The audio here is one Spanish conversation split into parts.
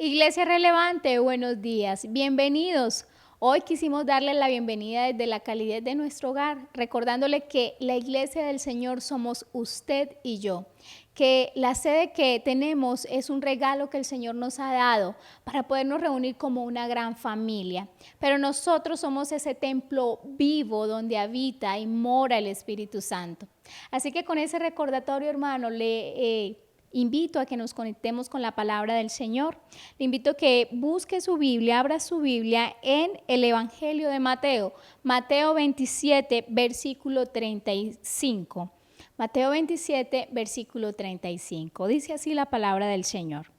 Iglesia Relevante, buenos días, bienvenidos. Hoy quisimos darle la bienvenida desde la calidez de nuestro hogar, recordándole que la Iglesia del Señor somos usted y yo, que la sede que tenemos es un regalo que el Señor nos ha dado para podernos reunir como una gran familia, pero nosotros somos ese templo vivo donde habita y mora el Espíritu Santo. Así que con ese recordatorio, hermano, le invito a que nos conectemos con la palabra del Señor. Le invito a que busque su Biblia, abra su Biblia en el Evangelio de Mateo, Mateo 27, versículo 35. Mateo 27, versículo 35. Dice así la palabra del Señor.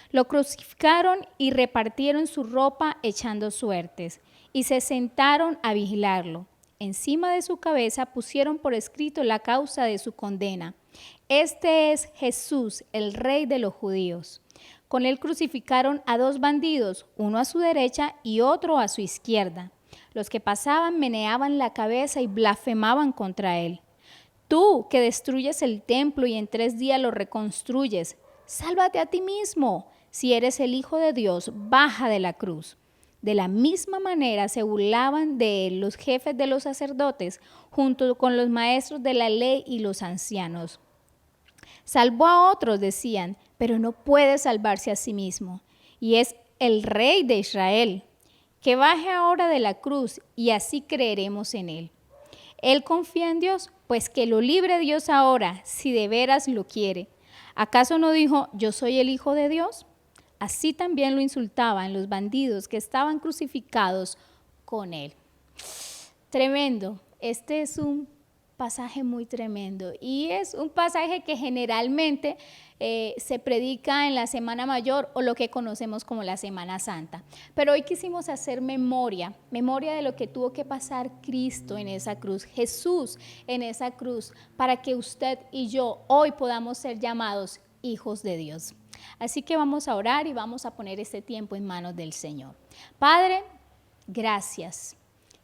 Lo crucificaron y repartieron su ropa echando suertes, y se sentaron a vigilarlo. Encima de su cabeza pusieron por escrito la causa de su condena. Este es Jesús, el Rey de los judíos. Con él crucificaron a dos bandidos, uno a su derecha y otro a su izquierda. Los que pasaban meneaban la cabeza y blasfemaban contra él. Tú que destruyes el templo y en 3 días lo reconstruyes, sálvate a ti mismo. Si eres el Hijo de Dios, baja de la cruz. De la misma manera se burlaban de él los jefes de los sacerdotes, junto con los maestros de la ley y los ancianos. Salvó a otros, decían, pero no puede salvarse a sí mismo. Y es el Rey de Israel. Que baje ahora de la cruz y así creeremos en él. Él confía en Dios, pues que lo libre Dios ahora, si de veras lo quiere. ¿Acaso no dijo, yo soy el Hijo de Dios? Así también lo insultaban los bandidos que estaban crucificados con él. Tremendo. Este es un pasaje muy tremendo y es un pasaje que generalmente se predica en la Semana Mayor o lo que conocemos como la Semana Santa. Pero hoy quisimos hacer memoria de lo que tuvo que pasar Cristo en esa cruz, Jesús en esa cruz, para que usted y yo hoy podamos ser llamados hijos de Dios. Así que vamos a orar y vamos a poner este tiempo en manos del Señor. Padre, gracias.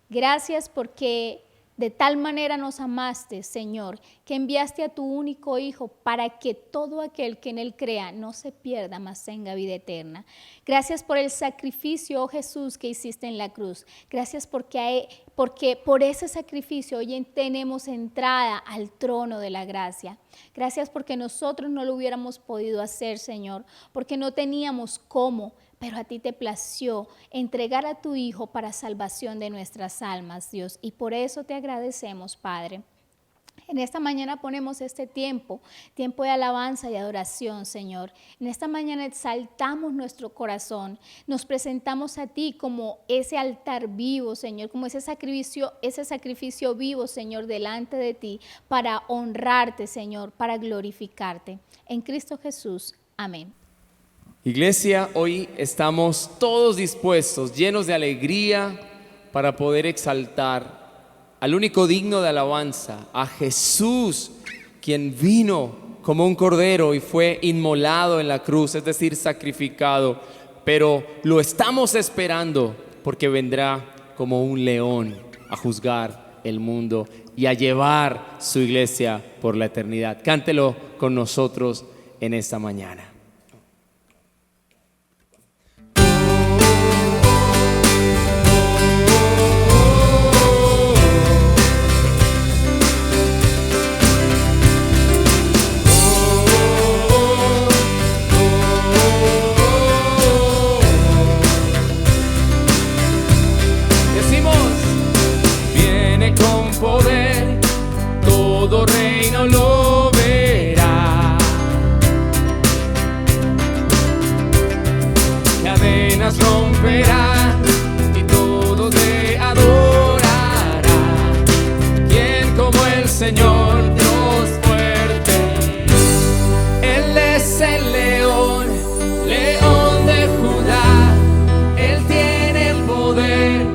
Gracias porque de tal manera nos amaste, Señor, que enviaste a tu único Hijo para que todo aquel que en Él crea no se pierda, mas tenga vida eterna. Gracias por el sacrificio, oh Jesús, que hiciste en la cruz. Gracias porque por ese sacrificio hoy tenemos entrada al trono de la gracia. Gracias porque nosotros no lo hubiéramos podido hacer, Señor, porque no teníamos cómo. Pero a ti te plació entregar a tu Hijo para salvación de nuestras almas, Dios. Y por eso te agradecemos, Padre. En esta mañana ponemos este tiempo de alabanza y adoración, Señor. En esta mañana exaltamos nuestro corazón, nos presentamos a ti como ese altar vivo, Señor, como ese sacrificio vivo, Señor, delante de ti, para honrarte, Señor, para glorificarte. En Cristo Jesús, amén. Iglesia, hoy estamos todos dispuestos, llenos de alegría, para poder exaltar al único digno de alabanza, a Jesús, quien vino como un cordero y fue inmolado en la cruz, es decir, sacrificado. Pero lo estamos esperando porque vendrá como un león a juzgar el mundo y a llevar su iglesia por la eternidad. Cántelo con nosotros en esta mañana. Todo reino lo verá, cadenas romperá y todos le adorarán. ¿Quién como el Señor, Dios fuerte? Él es el león, león de Judá. Él tiene el poder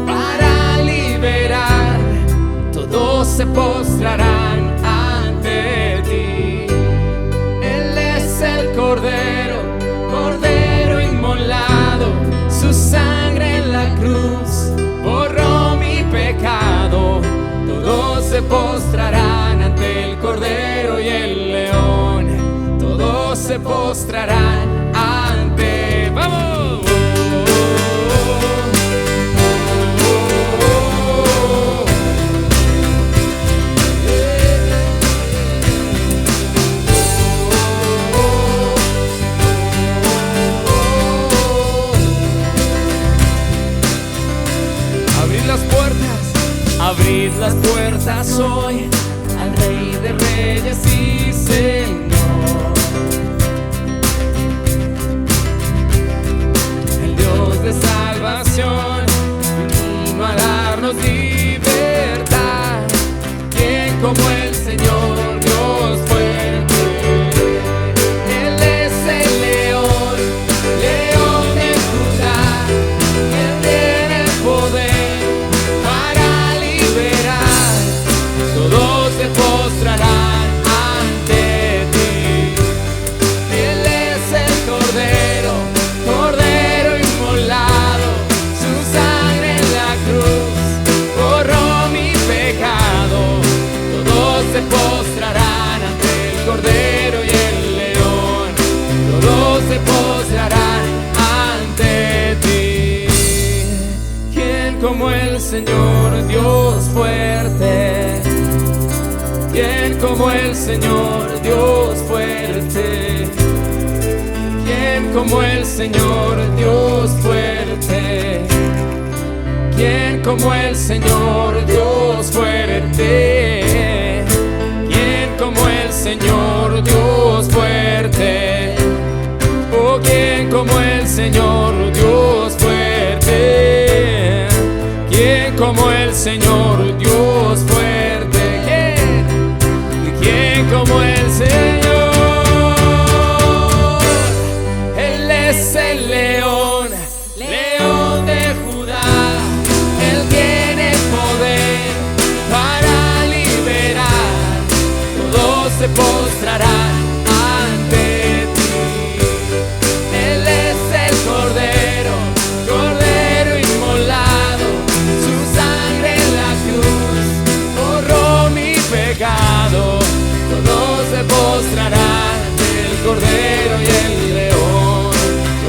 para liberar. Todos se postrarán ante ti. Él es el Cordero, Cordero inmolado. Su sangre en la cruz borró mi pecado. Todos se postrarán ante el Cordero y el León. Todos se postrarán ante. ¡Vamos! Abrid las puertas hoy al Rey de Reyes y Señor, el Dios de salvación, vino a darnos libertad. ¿Quién como el Señor, Dios fuerte? Él es el león, león de Judá. Él tiene el poder para liberar. Todos se postrarán ante ti. Él es el Cordero, Cordero inmolado. Su sangre en la cruz borró mi pecado. Todos se postrarán ante el Cordero y el León. Todos se postrarán ante ti. ¿Quién como el Señor, Dios fuerte? ¿Quién como el Señor, Dios fuerte? ¿Quién como el Señor, Dios fuerte? ¿Quién como el Señor, Dios fuerte? ¿Quién como el Señor, Dios fuerte? Oh, ¿quién como el Señor, Dios fuerte? ¿Quién como el Señor, Dios fuerte? ¿Quién como el Señor? Él es el león, león de Judá. Él tiene poder para liberar. Todos se postrarán ante ti. Él es el Cordero, Cordero inmolado. Su sangre en la cruz borró mi pecado. Todos se postrarán ante el Cordero y el León.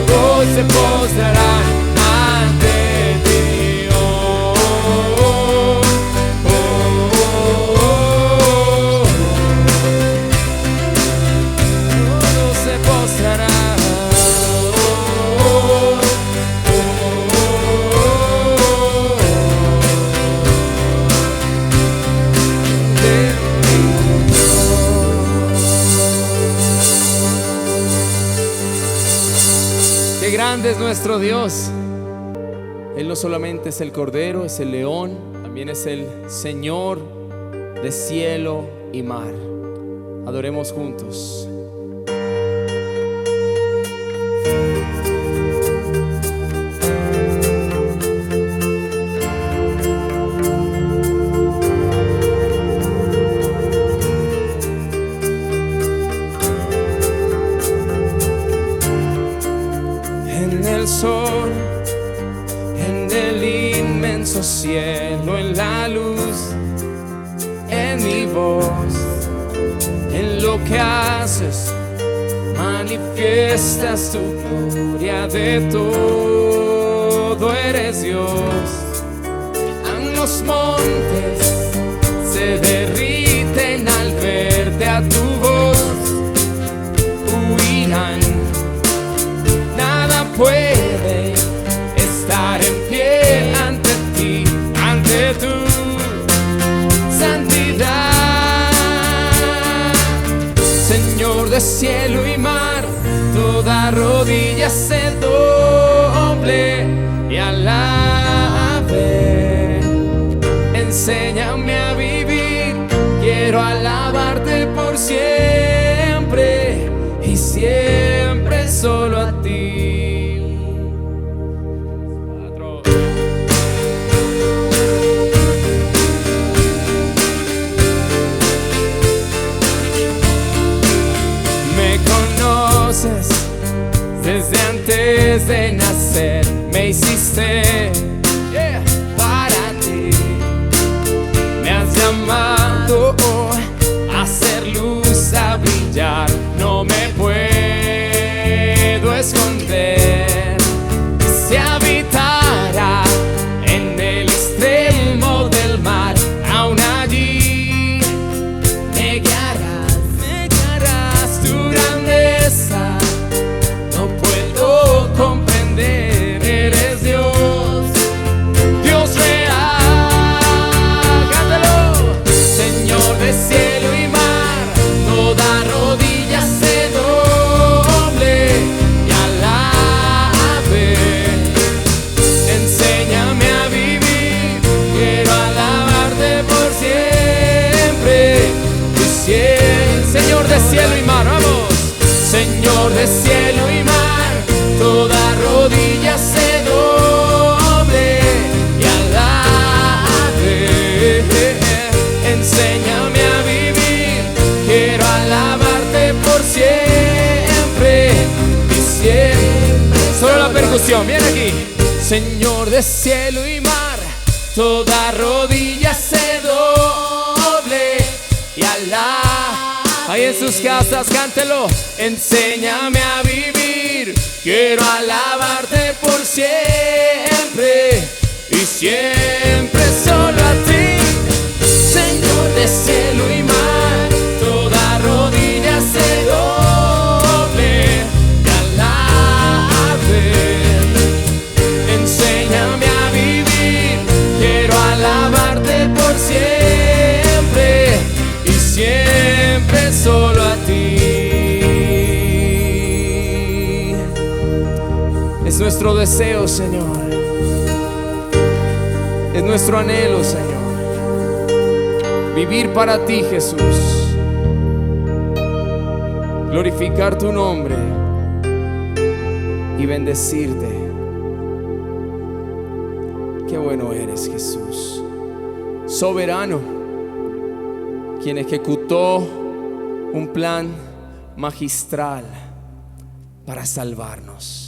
Todos se postrarán ante ti. Oh, oh, oh, oh, oh. Todos se postrarán. Oh, oh, Qué grande es nuestro Dios. Él no solamente es el Cordero, es el León, también es el Señor de cielo y mar. Adoremos juntos. En el sol, en el inmenso cielo, en la luz, en mi voz, en lo que haces, manifiestas tu gloria. De todo eres Dios. Los montes se derriten al verte, a tu voz huirán. Nada puede estar en pie ante ti, ante tu santidad. Señor de cielo y mar, toda rodilla se doble y alabe. Enséñame a vivir, quiero alabarte por siempre y siempre solo a ti. Me conoces desde antes de nacer, me hiciste para ti. Me has llamado a hacer luz, a brillar. No me puedo cielo y mar, vamos. Señor de cielo y mar, toda rodilla se doble y alabe. Enséñame a vivir, quiero alabarte por siempre y siempre. Solo la percusión, viene aquí. Señor de cielo y mar, toda rodilla se doble y alabe. Ahí en sus casas, cántelo. Enséñame a vivir, quiero alabarte por siempre y siempre solo a ti. Señor de cielo y mar, toda rodilla se doble y alabe. Enséñame a vivir, quiero alabarte por siempre y siempre solo a ti. Es nuestro deseo, Señor. Es nuestro anhelo, Señor. Vivir para ti, Jesús. Glorificar tu nombre y bendecirte. Qué bueno eres, Jesús. Soberano, quien ejecutó un plan magistral para salvarnos.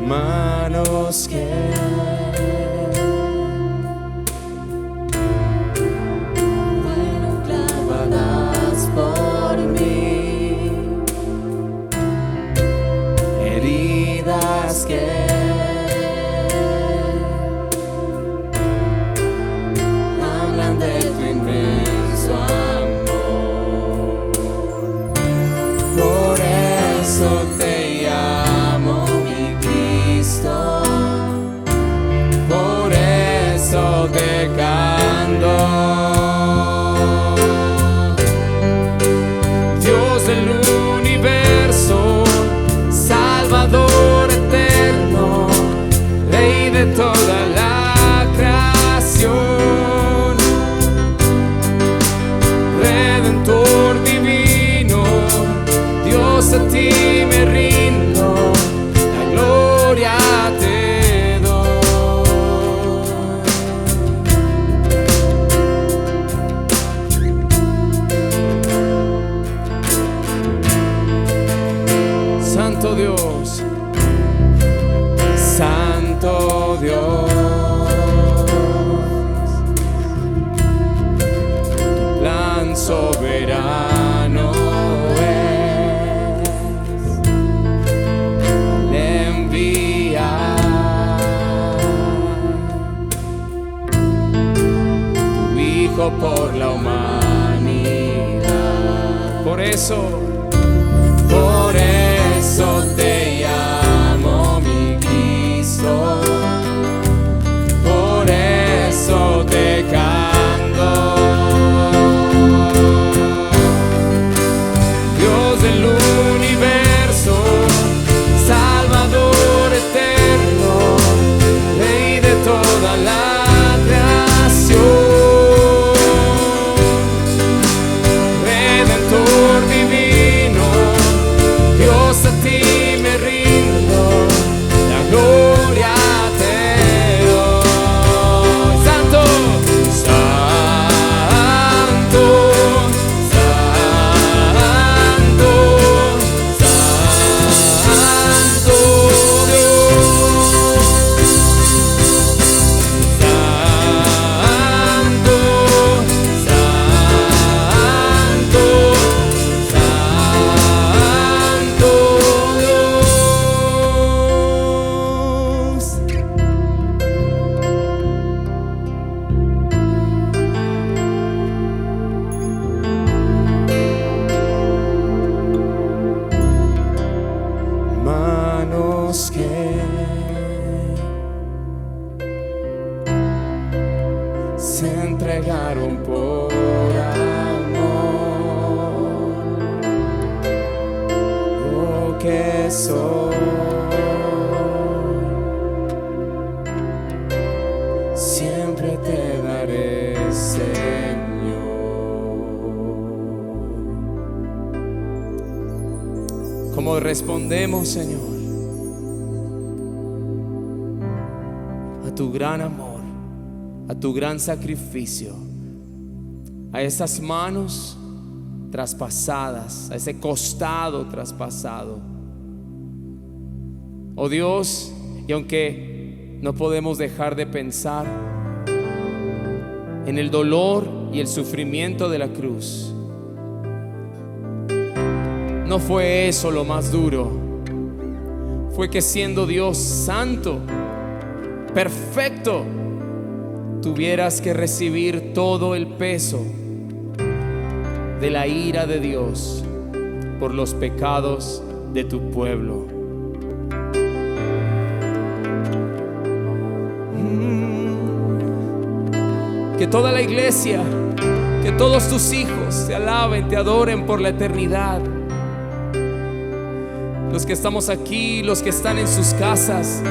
Manos que fueron clavadas por mí, heridas que hablan de tu inmenso amor. Por eso te llamo mi Cristo, por eso te canto. Dios del universo, Salvador eterno, Rey de toda la creación, Redentor divino, Dios a ti me rindo, la gloria te doy. Santo Dios, Santo Dios, tu plan soberano es al enviar tu Hijo por la humanidad. Por eso te llamo mi Cristo, por eso te canto. Dios del universo, Salvador eterno, Rey de toda la creación, Redentor divino, entregaron por amor. Lo que soy, siempre te daré, Señor. ¿Cómo respondemos, Señor, a tu gran amor, a tu gran sacrificio, a esas manos traspasadas, a ese costado traspasado? Oh Dios, y aunque no podemos dejar de pensar en el dolor y el sufrimiento de la cruz, no fue eso lo más duro. Fue que siendo Dios santo, perfecto, tuvieras que recibir todo el peso de la ira de Dios por los pecados de tu pueblo. Que toda la iglesia, que todos tus hijos te alaben, te adoren por la eternidad. Los que estamos aquí, los que están en sus casas,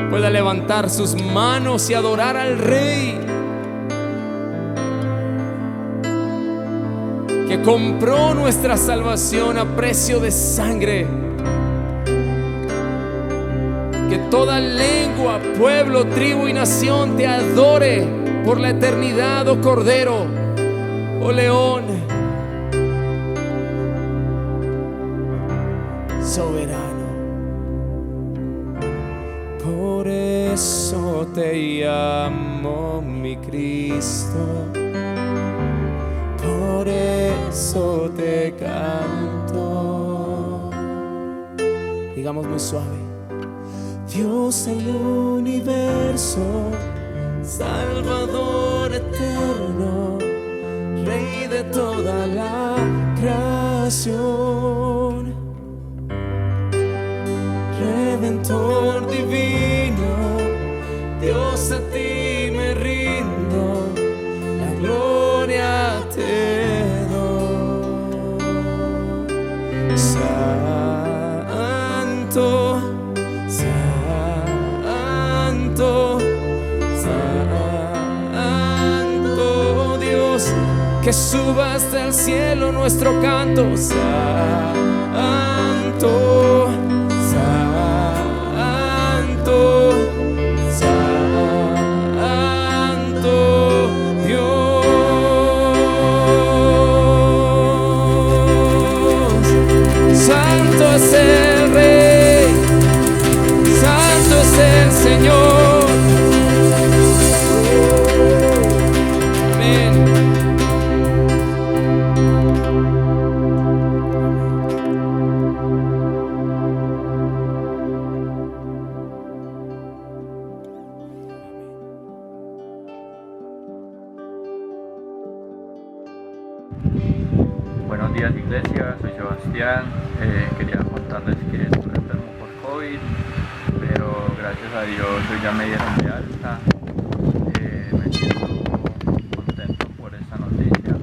puedan levantar sus manos y adorar al Rey que compró nuestra salvación a precio de sangre. Que toda lengua, pueblo, tribu y nación te adore por la eternidad, oh Cordero, oh León, soberano. Por eso te llamo mi Cristo, por eso te canto. Digamos muy suave: Dios del universo, Salvador eterno, Rey de toda la creación, Redentor divino, Dios a ti me rindo, la gloria te doy. Santo, santo, santo Dios, que suba hasta el cielo nuestro canto. Santo, santo, santo Dios. Santo es el Rey, santo es el Señor. Amén. Buenos días, iglesia, soy Sebastián. Quería contarles que estuve enfermo por COVID, pero gracias a Dios hoy ya me dieron de alta. Me siento contento por esta noticia.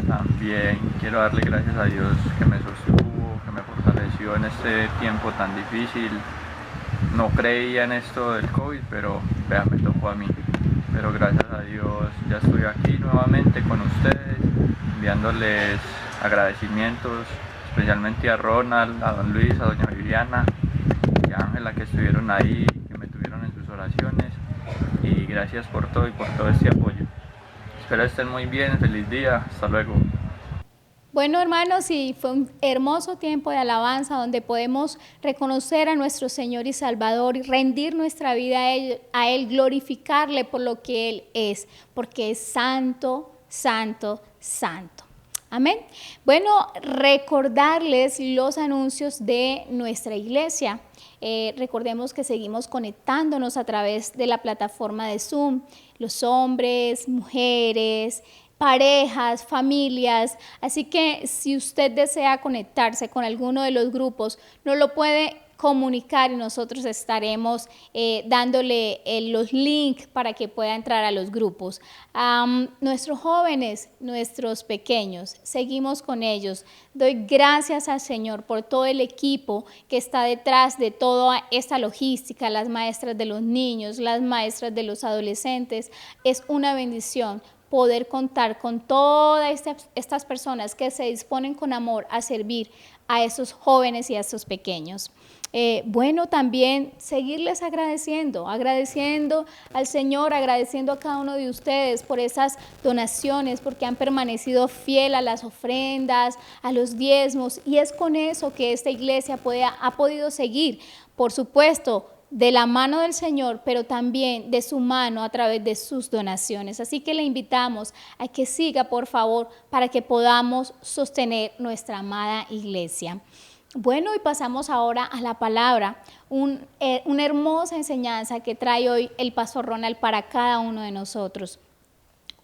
También quiero darle gracias a Dios que me sostuvo, que me fortaleció en este tiempo tan difícil. No creía en esto del COVID, pero vea, me tocó a mí. Pero gracias a Dios ya estoy aquí nuevamente con ustedes, enviándoles agradecimientos, especialmente a Ronald, a don Luis, a doña Viviana y a Ángela, que estuvieron ahí, que me tuvieron en sus oraciones, y gracias por todo y por todo este apoyo. Espero estén muy bien, feliz día, hasta luego. Bueno, hermanos, y fue un hermoso tiempo de alabanza donde podemos reconocer a nuestro Señor y Salvador y rendir nuestra vida a Él, glorificarle por lo que Él es, porque es santo, santo, santo. Amén. Bueno, recordarles los anuncios de nuestra iglesia. Recordemos que seguimos conectándonos a través de la plataforma de Zoom, los hombres, mujeres, parejas, familias. Así que si usted desea conectarse con alguno de los grupos, nos lo puede comunicar y nosotros estaremos dándole los links para que pueda entrar a los grupos. Nuestros jóvenes, nuestros pequeños, seguimos con ellos. Doy gracias al Señor por todo el equipo que está detrás de toda esta logística, las maestras de los niños, las maestras de los adolescentes. Es una bendición poder contar con todas estas personas que se disponen con amor a servir a esos jóvenes y a esos pequeños. Bueno, también seguirles agradeciendo al Señor, agradeciendo a cada uno de ustedes por esas donaciones, porque han permanecido fiel a las ofrendas, a los diezmos, y es con eso que esta iglesia ha podido seguir, por supuesto, de la mano del Señor, pero también de su mano a través de sus donaciones. Así que le invitamos a que siga, por favor, para que podamos sostener nuestra amada iglesia. Bueno, y pasamos ahora a la palabra, una hermosa enseñanza que trae hoy el pastor Ronald para cada uno de nosotros.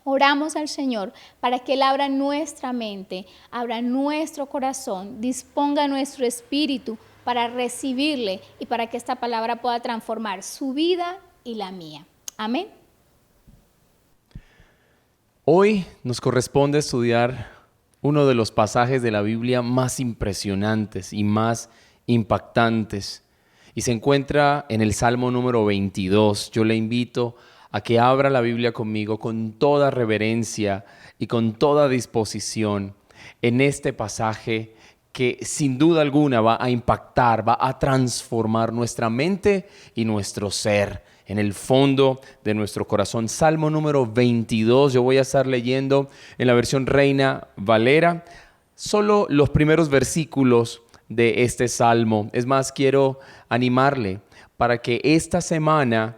Oramos al Señor para que Él abra nuestra mente, abra nuestro corazón, disponga nuestro espíritu para recibirle y para que esta palabra pueda transformar su vida y la mía. Amén. Hoy nos corresponde estudiar uno de los pasajes de la Biblia más impresionantes y más impactantes, y se encuentra en el Salmo número 22. Yo le invito a que abra la Biblia conmigo con toda reverencia y con toda disposición en este pasaje que sin duda alguna va a impactar, va a transformar nuestra mente y nuestro ser en el fondo de nuestro corazón. Salmo número 22, yo voy a estar leyendo en la versión Reina Valera solo los primeros versículos de este salmo. Es más, quiero animarle para que esta semana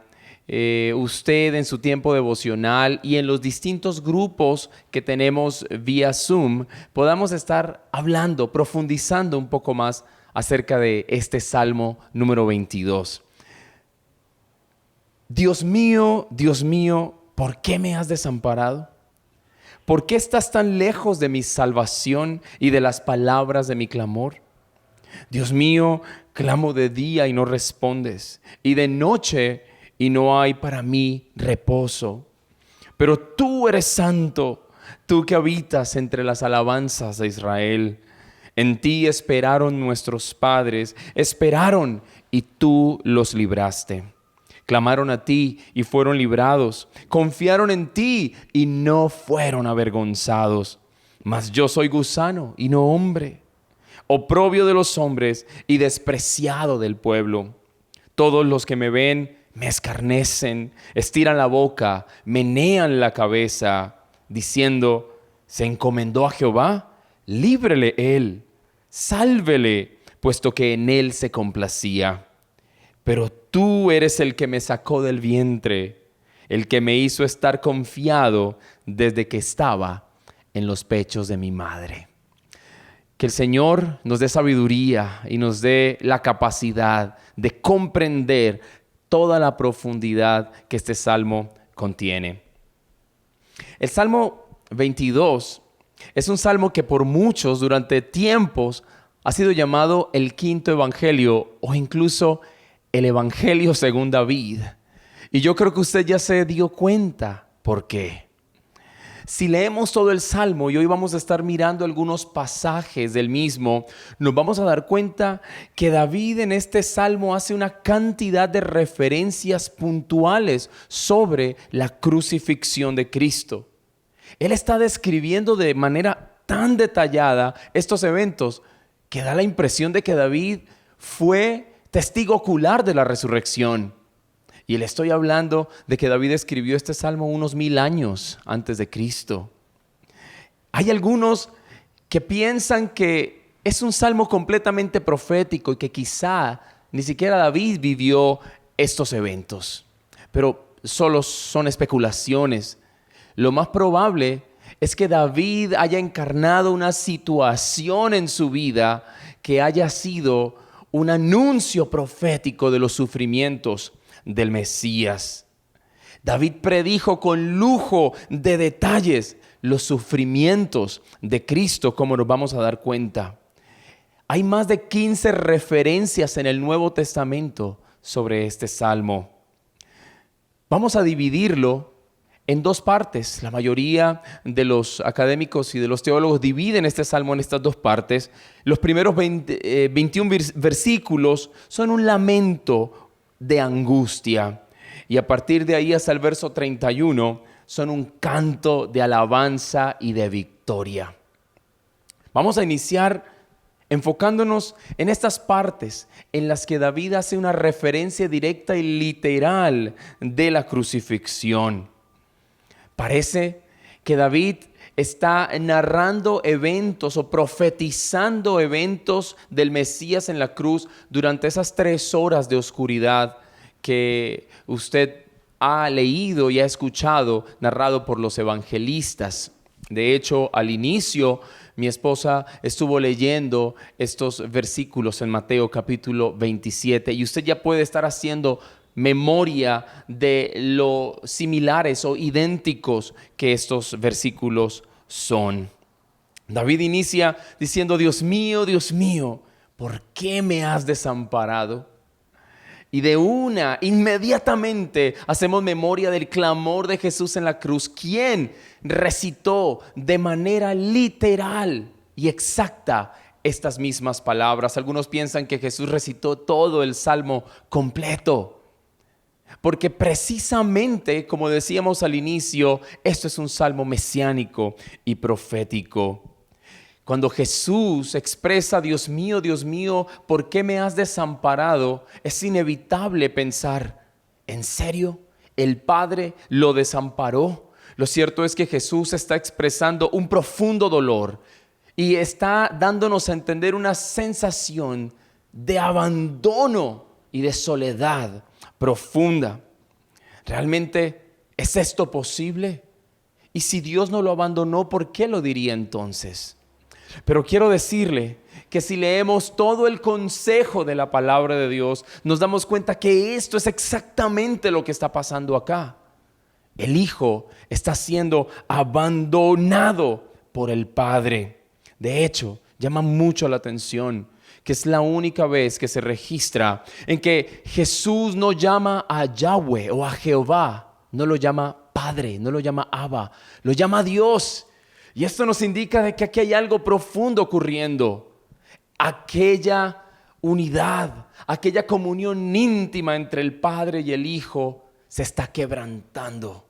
usted en su tiempo devocional y en los distintos grupos que tenemos vía Zoom podamos estar hablando, profundizando un poco más acerca de este Salmo número 22. Dios mío, ¿por qué me has desamparado? ¿Por qué estás tan lejos de mi salvación y de las palabras de mi clamor? Dios mío, clamo de día y no respondes, y de noche y no hay para mí reposo. Pero tú eres santo, tú que habitas entre las alabanzas de Israel. En ti esperaron nuestros padres, esperaron y tú los libraste. Clamaron a ti y fueron librados. Confiaron en ti y no fueron avergonzados. Mas yo soy gusano y no hombre, oprobio de los hombres y despreciado del pueblo. Todos los que me ven me escarnecen, estiran la boca, menean la cabeza, diciendo: ¿se encomendó a Jehová? Líbrele él, sálvele, puesto que en él se complacía. Pero tú eres el que me sacó del vientre, el que me hizo estar confiado desde que estaba en los pechos de mi madre. Que el Señor nos dé sabiduría y nos dé la capacidad de comprender toda la profundidad que este salmo contiene. El Salmo 22 es un salmo que por muchos durante tiempos ha sido llamado el quinto evangelio o incluso el evangelio según David. Y yo creo que usted ya se dio cuenta por qué. Si leemos todo el Salmo, y hoy vamos a estar mirando algunos pasajes del mismo, nos vamos a dar cuenta que David en este Salmo hace una cantidad de referencias puntuales sobre la crucifixión de Cristo. Él está describiendo de manera tan detallada estos eventos que da la impresión de que David fue testigo ocular de la resurrección. Y le estoy hablando de que David escribió este salmo unos 1000 años antes de Cristo. Hay algunos que piensan que es un salmo completamente profético y que quizá ni siquiera David vivió estos eventos. Pero solo son especulaciones. Lo más probable es que David haya encarnado una situación en su vida que haya sido un anuncio profético de los sufrimientos del Mesías. David predijo con lujo de detalles los sufrimientos de Cristo, como nos vamos a dar cuenta. Hay más de 15 referencias en el Nuevo Testamento sobre este salmo. Vamos a dividirlo en dos partes. La mayoría de los académicos y de los teólogos dividen este salmo en estas dos partes. Los primeros 21 versículos son un lamento de angustia. Y a partir de ahí hasta el verso 31 son un canto de alabanza y de victoria. Vamos a iniciar enfocándonos en estas partes en las que David hace una referencia directa y literal de la crucifixión. Parece que David está narrando eventos o profetizando eventos del Mesías en la cruz durante esas 3 horas de oscuridad que usted ha leído y ha escuchado narrado por los evangelistas. De hecho, al inicio, mi esposa estuvo leyendo estos versículos en Mateo capítulo 27 y usted ya puede estar haciendo memoria de lo similares o idénticos que estos versículos son. David inicia diciendo: Dios mío, ¿por qué me has desamparado? Y inmediatamente hacemos memoria del clamor de Jesús en la cruz, quien recitó de manera literal y exacta estas mismas palabras. Algunos piensan que Jesús recitó todo el salmo completo, porque precisamente, como decíamos al inicio, esto es un salmo mesiánico y profético. Cuando Jesús expresa: Dios mío, ¿por qué me has desamparado?, es inevitable pensar: ¿en serio? ¿El Padre lo desamparó? Lo cierto es que Jesús está expresando un profundo dolor y está dándonos a entender una sensación de abandono y de soledad profunda. ¿Realmente es esto posible? Y si Dios no lo abandonó, ¿por qué lo diría entonces? Pero quiero decirle que si leemos todo el consejo de la palabra de Dios, nos damos cuenta que esto es exactamente lo que está pasando acá. El Hijo está siendo abandonado por el Padre. De hecho, llama mucho la atención que es la única vez que se registra en que Jesús no llama a Yahweh o a Jehová, no lo llama Padre, no lo llama Abba, lo llama Dios. Y esto nos indica de que aquí hay algo profundo ocurriendo. Aquella unidad, aquella comunión íntima entre el Padre y el Hijo se está quebrantando.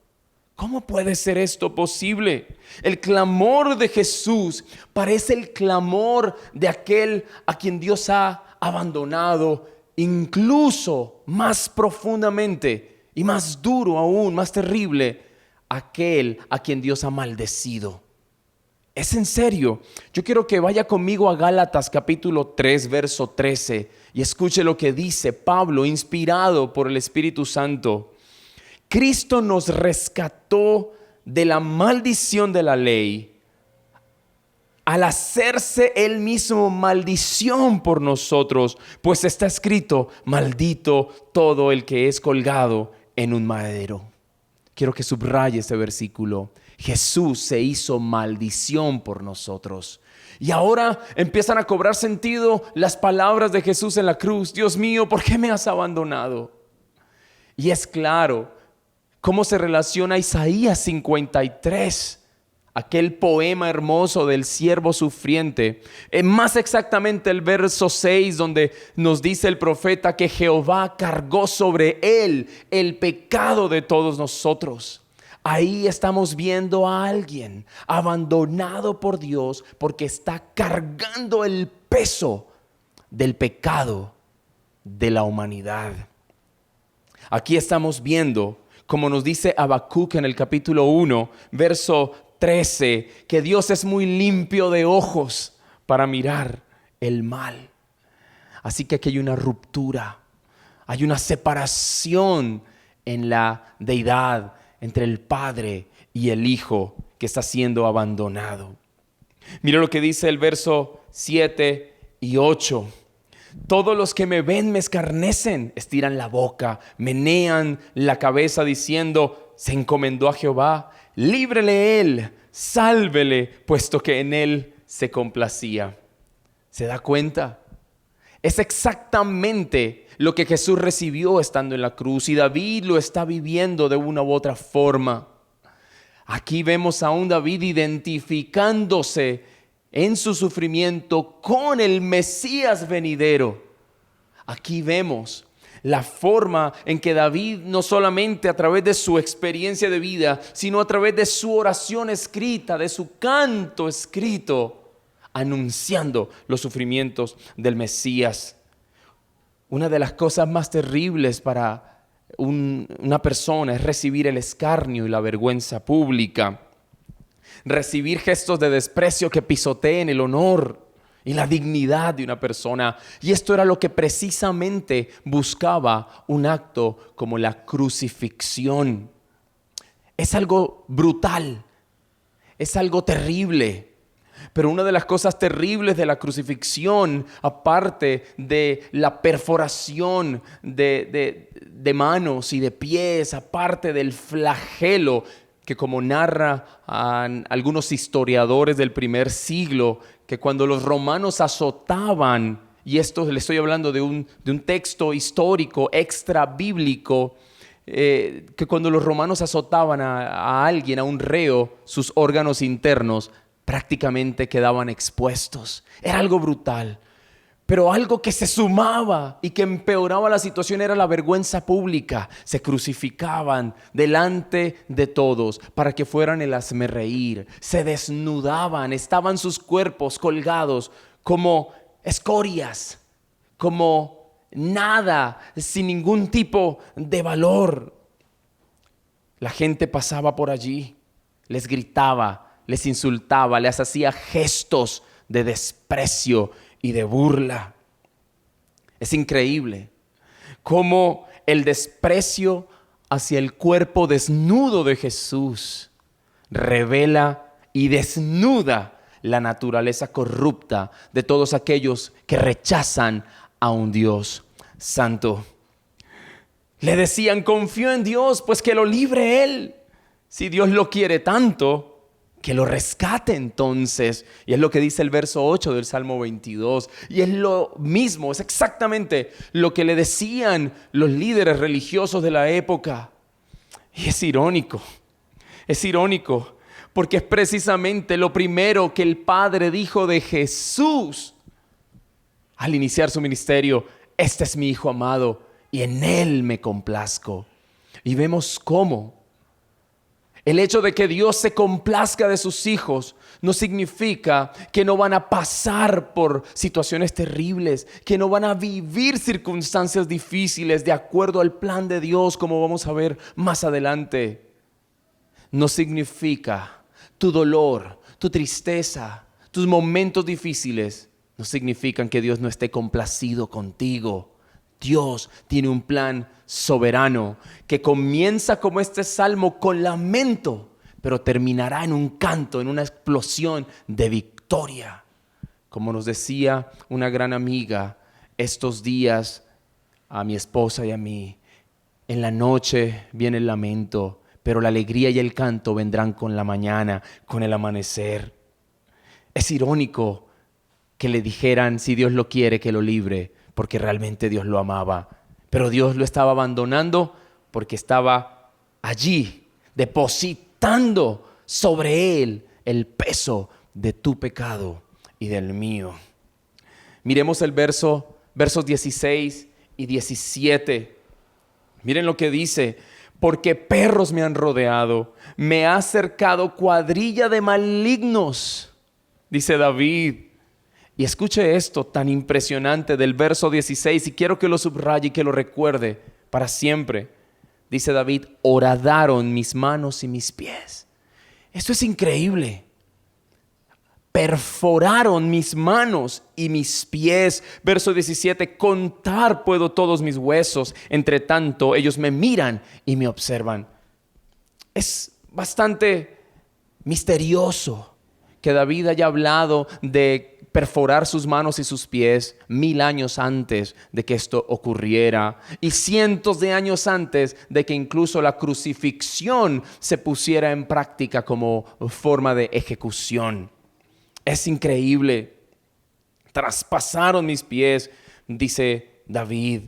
¿Cómo puede ser esto posible? El clamor de Jesús parece el clamor de aquel a quien Dios ha abandonado, incluso más profundamente y más duro aún, más terrible, aquel a quien Dios ha maldecido. Es en serio. Yo quiero que vaya conmigo a Gálatas capítulo 3, verso 13 y escuche lo que dice Pablo, inspirado por el Espíritu Santo. Cristo nos rescató de la maldición de la ley al hacerse Él mismo maldición por nosotros, pues está escrito: maldito todo el que es colgado en un madero. Quiero que subraye este versículo. Jesús se hizo maldición por nosotros. Y ahora empiezan a cobrar sentido las palabras de Jesús en la cruz: Dios mío, ¿por qué me has abandonado? Y es claro cómo se relaciona Isaías 53, aquel poema hermoso del siervo sufriente. Más exactamente el verso 6, donde nos dice el profeta que Jehová cargó sobre él el pecado de todos nosotros. Ahí estamos viendo a alguien abandonado por Dios porque está cargando el peso del pecado de la humanidad. Aquí estamos viendo, como nos dice Habacuc en el capítulo 1, verso 13, que Dios es muy limpio de ojos para mirar el mal. Así que aquí hay una ruptura, hay una separación en la deidad entre el Padre y el Hijo que está siendo abandonado. Mira lo que dice el verso 7 y 8. Todos los que me ven me escarnecen, estiran la boca, menean la cabeza diciendo: se encomendó a Jehová, líbrele él, sálvele, puesto que en él se complacía. ¿Se da cuenta? Es exactamente lo que Jesús recibió estando en la cruz y David lo está viviendo de una u otra forma. Aquí vemos a un David identificándose en su sufrimiento con el Mesías venidero. Aquí vemos la forma en que David, no solamente a través de su experiencia de vida, sino a través de su oración escrita, de su canto escrito, anunciando los sufrimientos del Mesías. Una de las cosas más terribles para una persona es recibir el escarnio y la vergüenza pública. Recibir gestos de desprecio que pisoteen el honor y la dignidad de una persona. Y esto era lo que precisamente buscaba un acto como la crucifixión. Es algo brutal, es algo terrible. Pero una de las cosas terribles de la crucifixión, aparte de la perforación de manos y de pies, aparte del flagelo, que como narran algunos historiadores del primer siglo, que cuando los romanos azotaban, y esto le estoy hablando de un texto histórico extra bíblico, que cuando los romanos azotaban a alguien, a un reo, sus órganos internos prácticamente quedaban expuestos. Era algo brutal. Pero algo que se sumaba y que empeoraba la situación era la vergüenza pública. Se crucificaban delante de todos para que fueran el hazmerreír. Se desnudaban, estaban sus cuerpos colgados como escorias, como nada, sin ningún tipo de valor. La gente pasaba por allí, les gritaba, les insultaba, les hacía gestos de desprecio y de burla. Es increíble cómo el desprecio hacia el cuerpo desnudo de Jesús revela y desnuda la naturaleza corrupta de todos aquellos que rechazan a un Dios santo. Le decían: confío en Dios, pues que lo libre Él. Si Dios lo quiere tanto, que lo rescate entonces. Y es lo que dice el verso 8 del Salmo 22. Y es lo mismo, es exactamente lo que le decían los líderes religiosos de la época. Y es irónico, porque es precisamente lo primero que el Padre dijo de Jesús al iniciar su ministerio: este es mi Hijo amado y en Él me complazco. Y vemos cómo el hecho de que Dios se complazca de sus hijos no significa que no van a pasar por situaciones terribles, que no van a vivir circunstancias difíciles de acuerdo al plan de Dios, como vamos a ver más adelante. No significa tu dolor, tu tristeza, tus momentos difíciles, no significan que Dios no esté complacido contigo. Dios tiene un plan soberano que comienza como este salmo con lamento, pero terminará en un canto, en una explosión de victoria. Como nos decía una gran amiga estos días a mi esposa y a mí, en la noche viene el lamento, pero la alegría y el canto vendrán con la mañana, con el amanecer. Es irónico que le dijeran, si Dios lo quiere, que lo libre, porque realmente Dios lo amaba. Pero Dios lo estaba abandonando porque estaba allí, depositando sobre Él el peso de tu pecado y del mío. Miremos el versos 16 y 17. Miren lo que dice: porque perros me han rodeado, me ha cercado cuadrilla de malignos, dice David. Y escuche esto tan impresionante del verso 16, y quiero que lo subraye y que lo recuerde para siempre. Dice David: horadaron mis manos y mis pies. Esto es increíble. Perforaron mis manos y mis pies. Verso 17: contar puedo todos mis huesos, entre tanto ellos me miran y me observan. Es bastante misterioso que David haya hablado de perforar sus manos y sus pies 1000 años antes de que esto ocurriera y cientos de años antes de que incluso la crucifixión se pusiera en práctica como forma de ejecución. Es increíble. traspasaron mis pies, dice David.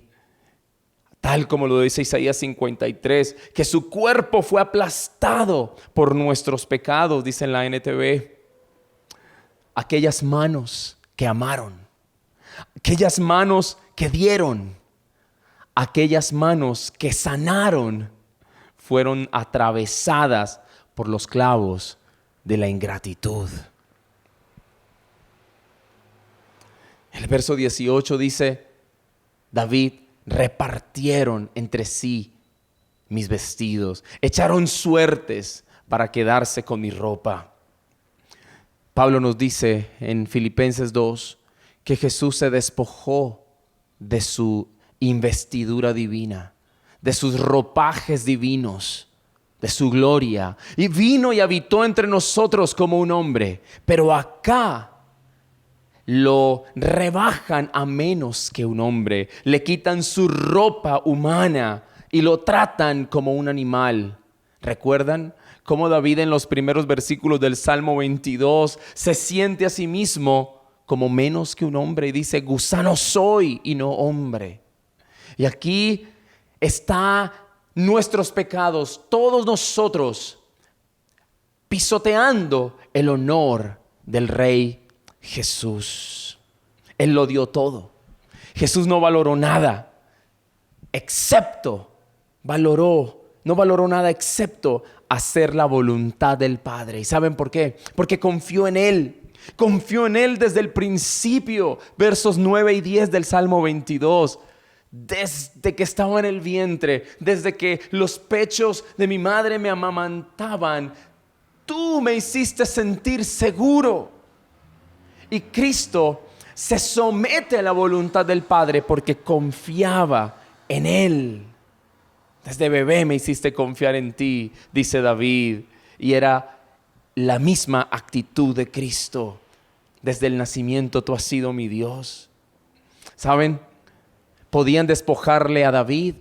Tal como lo dice Isaías 53, que su cuerpo fue aplastado por nuestros pecados, dice en la NTV. Aquellas manos que amaron, aquellas manos que dieron, aquellas manos que sanaron, fueron atravesadas por los clavos de la ingratitud. El verso 18 dice, David, repartieron entre sí mis vestidos, echaron suertes para quedarse con mi ropa. Pablo nos dice en Filipenses 2 que Jesús se despojó de su investidura divina, de sus ropajes divinos, de su gloria, y vino y habitó entre nosotros como un hombre. Pero acá lo rebajan a menos que un hombre, le quitan su ropa humana y lo tratan como un animal. ¿Recuerdan cómo David en los primeros versículos del Salmo 22 se siente a sí mismo como menos que un hombre y dice, gusano soy y no hombre? Y aquí está nuestros pecados, todos nosotros, pisoteando el honor del Rey Jesús. Él lo dio todo. Jesús no valoró nada, no valoró nada excepto hacer la voluntad del Padre. ¿Y saben por qué? Porque confió en Él. Confió en Él desde el principio. Versos 9 y 10 del Salmo 22. Desde que estaba en el vientre, desde que los pechos de mi madre me amamantaban, tú me hiciste sentir seguro. Y Cristo se somete a la voluntad del Padre porque confiaba en Él. Desde bebé me hiciste confiar en ti, dice David. Y era la misma actitud de Cristo. Desde el nacimiento tú has sido mi Dios. ¿Saben? Podían despojarle a David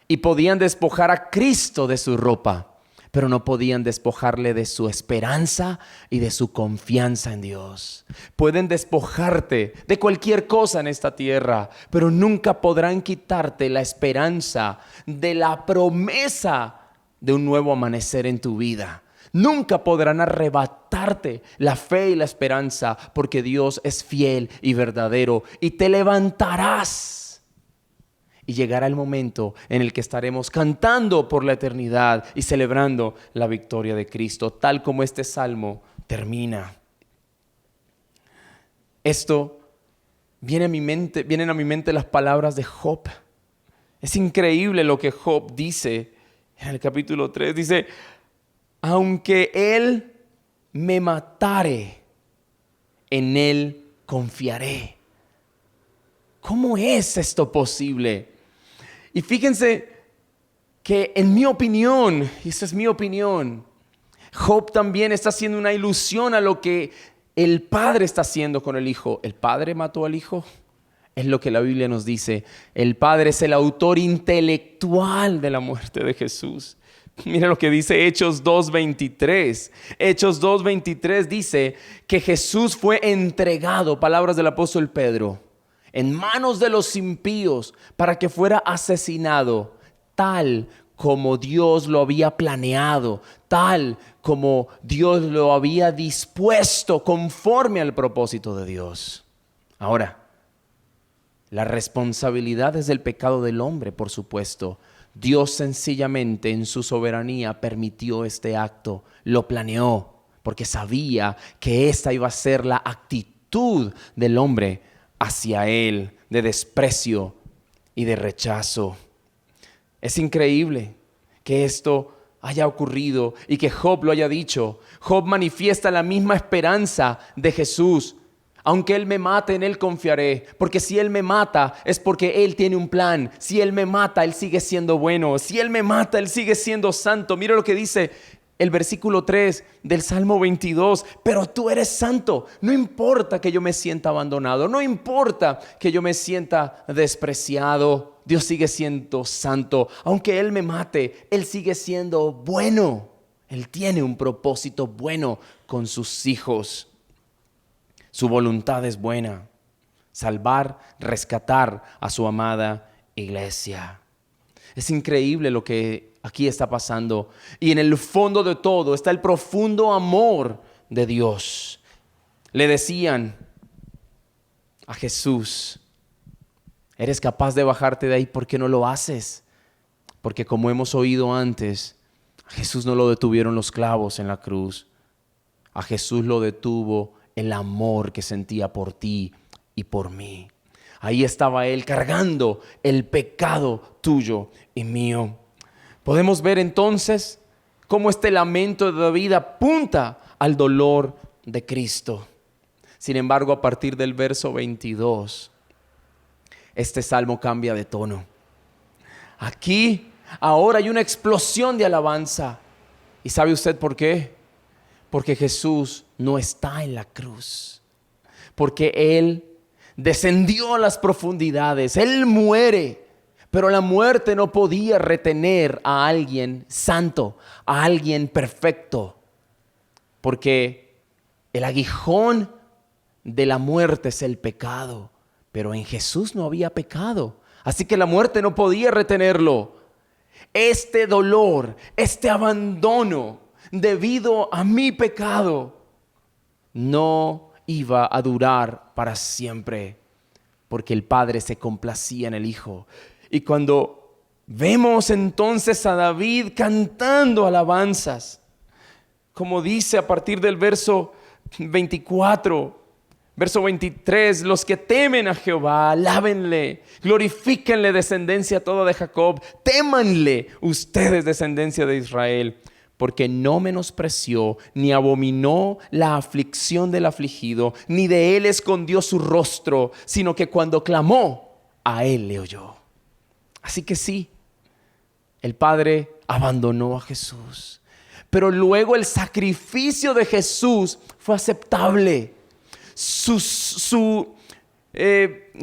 y podían despojar a Cristo de su ropa, pero no podían despojarle de su esperanza y de su confianza en Dios. Pueden despojarte de cualquier cosa en esta tierra, pero nunca podrán quitarte la esperanza de la promesa de un nuevo amanecer en tu vida. Nunca podrán arrebatarte la fe y la esperanza, porque Dios es fiel y verdadero y te levantarás. Y llegará el momento en el que estaremos cantando por la eternidad y celebrando la victoria de Cristo, tal como este salmo termina. Vienen a mi mente las palabras de Job. Es increíble lo que Job dice en el capítulo 3. Dice, aunque él me matare, en él confiaré. ¿Cómo es esto posible? Y fíjense que en mi opinión, y esa es mi opinión, Job también está haciendo una ilusión a lo que el padre está haciendo con el hijo. ¿El padre mató al hijo? Es lo que la Biblia nos dice. El padre es el autor intelectual de la muerte de Jesús. Mira lo que dice Hechos 2:23. Hechos 2:23 dice que Jesús fue entregado, palabras del apóstol Pedro, en manos de los impíos para que fuera asesinado, tal como Dios lo había planeado, tal como Dios lo había dispuesto conforme al propósito de Dios. Ahora, la responsabilidad es del pecado del hombre, por supuesto. Dios sencillamente en su soberanía permitió este acto, lo planeó, porque sabía que esta iba a ser la actitud del hombre hacia Él, de desprecio y de rechazo. Es increíble que esto haya ocurrido y que Job lo haya dicho. Job manifiesta la misma esperanza de Jesús. Aunque Él me mate, en Él confiaré, porque si Él me mata es porque Él tiene un plan. Si Él me mata, Él sigue siendo bueno. Si Él me mata, Él sigue siendo santo. Mira lo que dice el versículo 3 del Salmo 22. Pero tú eres santo. No importa que yo me sienta abandonado. No importa que yo me sienta despreciado. Dios sigue siendo santo. Aunque Él me mate, Él sigue siendo bueno. Él tiene un propósito bueno con sus hijos. Su voluntad es buena. salvar, rescatar a su amada iglesia. Es increíble lo que aquí está pasando. Y en el fondo de todo está el profundo amor de Dios. Le decían a Jesús: ¿eres capaz de bajarte de ahí? ¿Por qué no lo haces? Porque como hemos oído antes, a Jesús no lo detuvieron los clavos en la cruz. A Jesús lo detuvo el amor que sentía por ti y por mí. Ahí estaba Él cargando el pecado tuyo y mío. Podemos ver entonces cómo este lamento de David apunta al dolor de Cristo. Sin embargo, a partir del verso 22, este salmo cambia de tono. Aquí, ahora hay una explosión de alabanza. ¿Y sabe usted por qué? Porque Jesús no está en la cruz. Porque Él descendió a las profundidades. Él muere. Pero la muerte no podía retener a alguien santo, a alguien perfecto. Porque el aguijón de la muerte es el pecado. Pero en Jesús no había pecado. Así que la muerte no podía retenerlo. Este dolor, este abandono debido a mi pecado, no iba a durar para siempre, porque el Padre se complacía en el Hijo. Y cuando vemos entonces a David cantando alabanzas, como dice a partir del verso 24, verso 23, los que temen a Jehová, alábenle, glorifíquenle, descendencia toda de Jacob, témanle ustedes, descendencia de Israel, porque no menospreció ni abominó la aflicción del afligido, ni de él escondió su rostro, sino que cuando clamó, a él le oyó. Así que sí, el Padre abandonó a Jesús, pero luego el sacrificio de Jesús fue aceptable. Su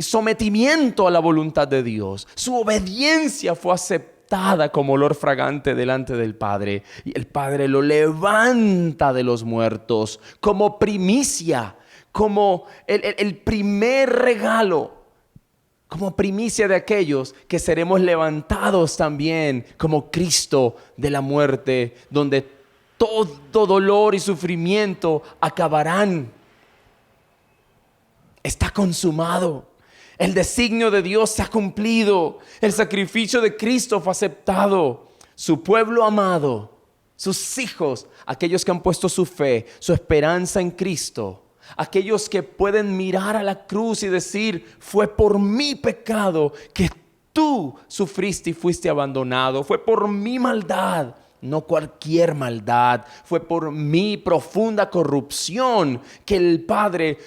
sometimiento a la voluntad de Dios, su obediencia fue aceptada como olor fragante delante del Padre. Y el Padre lo levanta de los muertos como primicia, como el primer regalo, como primicia de aquellos que seremos levantados también como Cristo de la muerte, donde todo dolor y sufrimiento acabarán. Está consumado. El designio de Dios se ha cumplido. El sacrificio de Cristo fue aceptado. Su pueblo amado, sus hijos, aquellos que han puesto su fe, su esperanza en Cristo, aquellos que pueden mirar a la cruz y decir: fue por mi pecado que tú sufriste y fuiste abandonado. Fue por mi maldad, no cualquier maldad. Fue por mi profunda corrupción que el Padre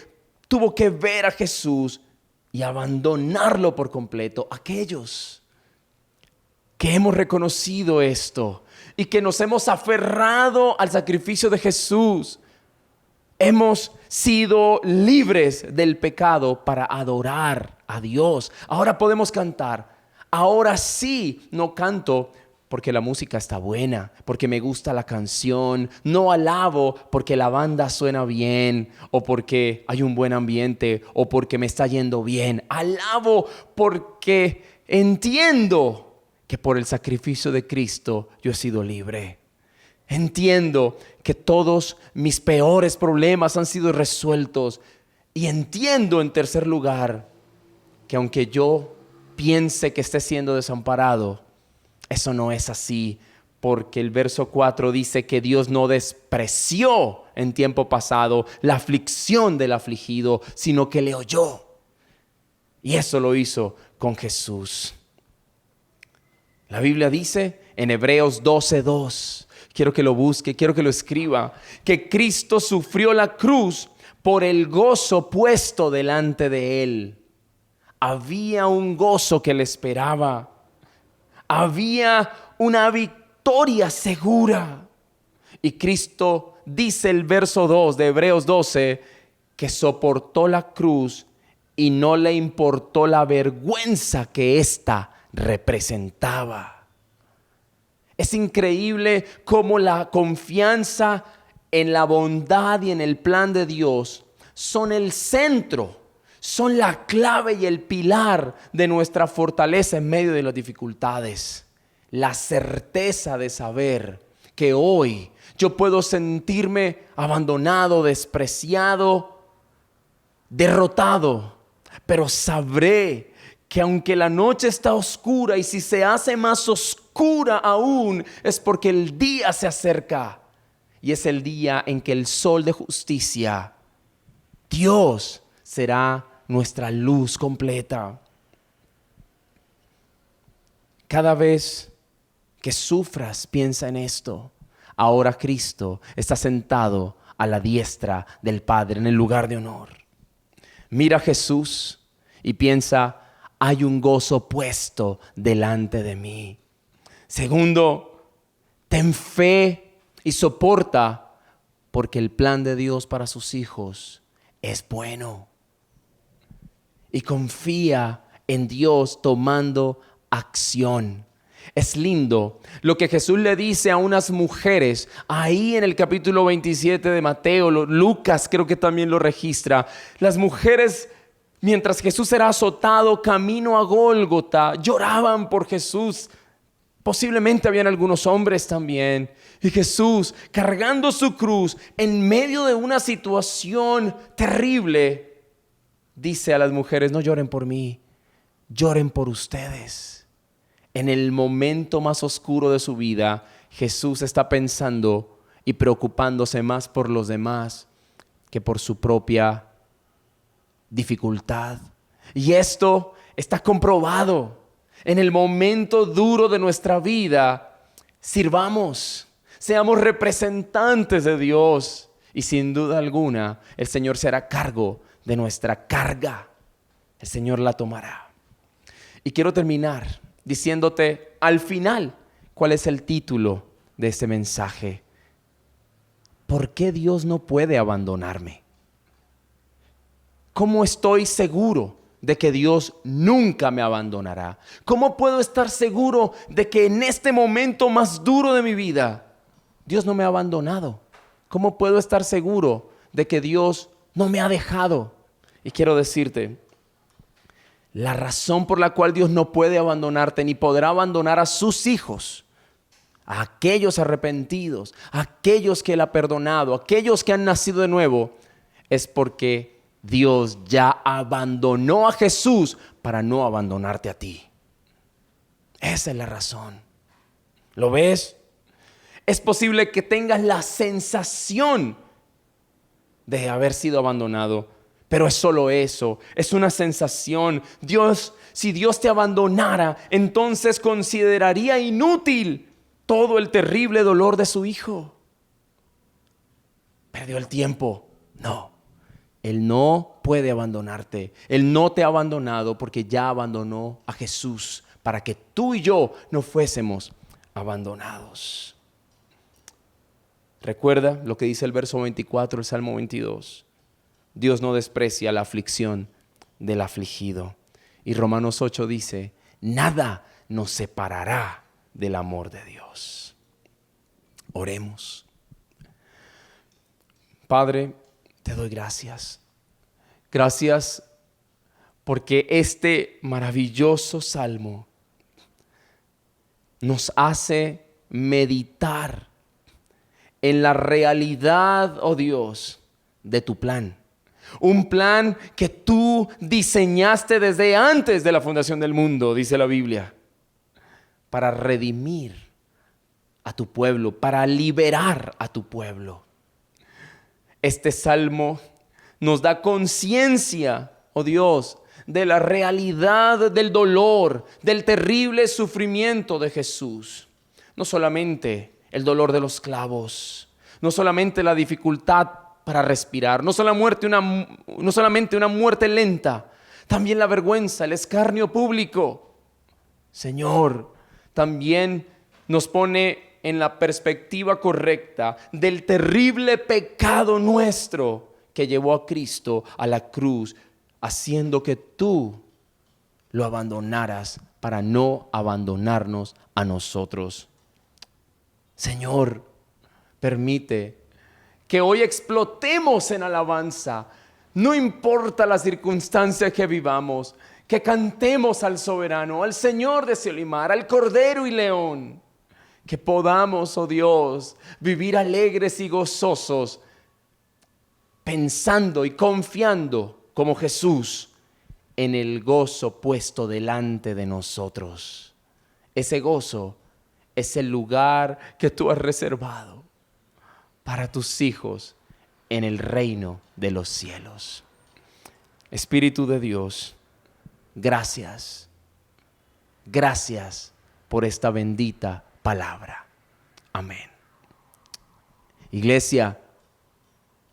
tuvo que ver a Jesús y abandonarlo por completo. Aquellos que hemos reconocido esto y que nos hemos aferrado al sacrificio de Jesús, hemos sido libres del pecado para adorar a Dios. Ahora podemos cantar. Ahora sí, no canto porque la música está buena, porque me gusta la canción. No alabo porque la banda suena bien, o porque hay un buen ambiente, o porque me está yendo bien. Alabo porque entiendo que por el sacrificio de Cristo yo he sido libre. Entiendo que todos mis peores problemas han sido resueltos. Y entiendo, en tercer lugar, que aunque yo piense que esté siendo desamparado, eso no es así, porque el verso 4 dice que Dios no despreció en tiempo pasado la aflicción del afligido, sino que le oyó. Y eso lo hizo con Jesús. La Biblia dice en Hebreos 12:2, quiero que lo busque, quiero que lo escriba, que Cristo sufrió la cruz por el gozo puesto delante de Él. Había un gozo que le esperaba. Había una victoria segura. Y Cristo, dice el verso 2 de Hebreos 12, que soportó la cruz y no le importó la vergüenza que ésta representaba. Es increíble cómo la confianza en la bondad y en el plan de Dios son el centro, son la clave y el pilar de nuestra fortaleza en medio de las dificultades. La certeza de saber que hoy yo puedo sentirme abandonado, despreciado, derrotado, pero sabré que aunque la noche está oscura y si se hace más oscura aún, es porque el día se acerca y es el día en que el sol de justicia, Dios, será nuestra luz completa. Cada vez que sufras, piensa en esto. Ahora Cristo está sentado a la diestra del Padre en el lugar de honor. Mira a Jesús y piensa, hay un gozo puesto delante de mí. Segundo, ten fe y soporta, porque el plan de Dios para sus hijos es bueno. Y confía en Dios tomando acción. Es lindo lo que Jesús le dice a unas mujeres ahí en el capítulo 27 de Mateo. Lucas creo que también lo registra. Las mujeres, mientras Jesús era azotado camino a Gólgota, lloraban por Jesús. Posiblemente habían algunos hombres también. Y Jesús, cargando su cruz en medio de una situación terrible, dice a las mujeres, no lloren por mí, lloren por ustedes. En el momento más oscuro de su vida, Jesús está pensando y preocupándose más por los demás que por su propia dificultad. Y esto está comprobado. En el momento duro de nuestra vida, sirvamos, seamos representantes de Dios. Y sin duda alguna, el Señor se hará cargo de nuestra carga. El Señor la tomará. Y quiero terminar diciéndote al final cuál es el título de este mensaje. ¿Por qué Dios no puede abandonarme? ¿Cómo estoy seguro de que Dios nunca me abandonará? ¿Cómo puedo estar seguro de que en este momento más duro de mi vida Dios no me ha abandonado? ¿Cómo puedo estar seguro de que Dios no me ha dejado? Y quiero decirte, la razón por la cual Dios no puede abandonarte ni podrá abandonar a sus hijos, a aquellos arrepentidos, a aquellos que Él ha perdonado, a aquellos que han nacido de nuevo, es porque Dios ya abandonó a Jesús para no abandonarte a ti. Esa es la razón. ¿Lo ves? Es posible que tengas la sensación de haber sido abandonado, pero es solo eso, es una sensación. Si Dios te abandonara, entonces consideraría inútil todo el terrible dolor de su hijo. ¿Perdió el tiempo? No. Él no puede abandonarte. Él no te ha abandonado porque ya abandonó a Jesús para que tú y yo no fuésemos abandonados. Recuerda lo que dice el verso 24, el Salmo 22. Dios no desprecia la aflicción del afligido. Y Romanos 8 dice, nada nos separará del amor de Dios. Oremos. Padre, te doy gracias. Gracias porque este maravilloso salmo nos hace meditar en la realidad, oh Dios, de tu plan. Un plan que tú diseñaste desde antes de la fundación del mundo, dice la Biblia, para redimir a tu pueblo, para liberar a tu pueblo. Este salmo nos da conciencia, oh Dios, de la realidad del dolor, del terrible sufrimiento de Jesús. No solamente el dolor de los clavos, no solamente la dificultad para respirar, no solamente una muerte lenta, también la vergüenza, el escarnio público. Señor, también nos pone en la perspectiva correcta del terrible pecado nuestro que llevó a Cristo a la cruz, haciendo que tú lo abandonaras para no abandonarnos a nosotros. Señor, permite que hoy explotemos en alabanza No importa la circunstancia que vivamos, que cantemos al soberano, al Señor de cielo y mar, al Cordero y León. Que podamos, oh Dios, vivir alegres y gozosos, pensando y confiando como Jesús en el gozo puesto delante de nosotros. Ese gozo es el lugar que tú has reservado para tus hijos en el reino de los cielos. Espíritu de Dios, gracias. Gracias por esta bendita palabra. Amén. Iglesia,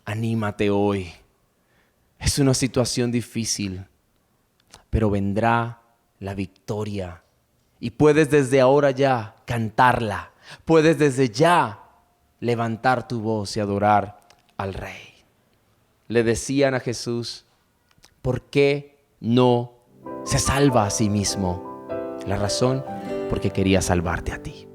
anímate hoy. Es una situación difícil, pero vendrá la victoria. Y puedes desde ahora ya cantarla. Puedes desde ya levantar tu voz y adorar al Rey. Le decían a Jesús, ¿por qué no se salva a sí mismo? La razón, porque quería salvarte a ti.